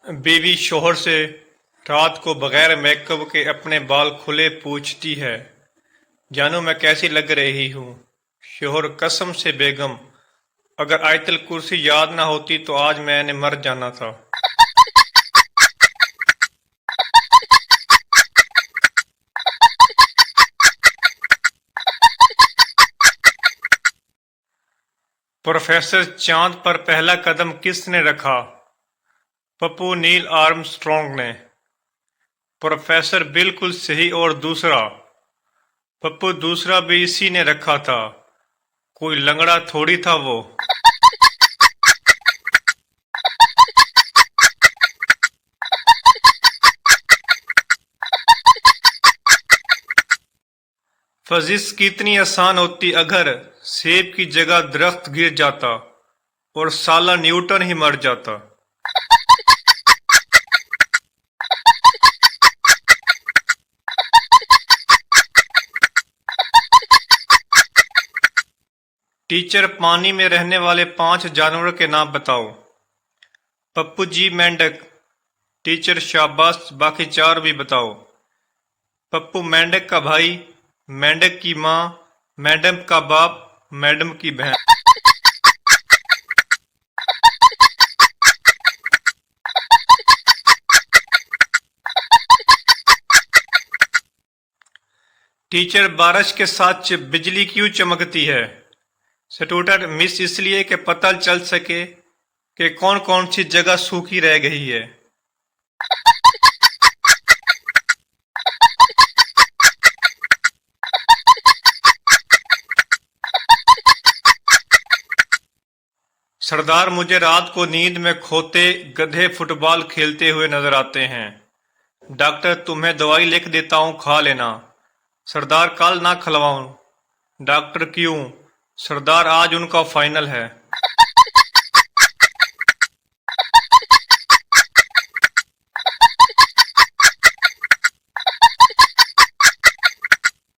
बीवी शौहर से रात को बगैर मेकअप के अपने बाल खुले पूछती है, जानू मैं कैसी लग रही हूँ। शौहर, कसम से बेगम, अगर आयतल कुर्सी याद ना होती तो आज मैंने मर जाना था। प्रोफेसर, चांद पर पहला कदम किसने रखा? पप्पू नील आर्मस्ट्रॉन्ग ने। प्रोफेसर, बिल्कुल सही। और दूसरा? पप्पू, दूसरा भी इसी ने रखा था, कोई लंगड़ा थोड़ी था वो। फिजिक्स कितनी आसान होती अगर सेब की जगह दरख्त गिर जाता और साला न्यूटन ही मर जाता। टीचर, पानी में रहने वाले 5 जानवरों के नाम बताओ। पप्पू जी, मेंढक। टीचर, शाबाश, बाकी 4 भी बताओ। पप्पू, मेंढक का भाई, मेंढक की माँ, मैडम का बाप, मैडम की बहन। टीचर, बारिश के साथ बिजली क्यों चमकती है? स्टूडेंट, मिस, इसलिए कि पता चल सके कि कौन कौन सी जगह सूखी रह गई है। सरदार, मुझे रात को नींद में खोते गधे फुटबॉल खेलते हुए नजर आते हैं। डॉक्टर, तुम्हें दवाई लिख देता हूँ, खा लेना। सरदार, कल ना खिलवाऊं। डॉक्टर, क्यों? सरदार, आज उनका फाइनल है।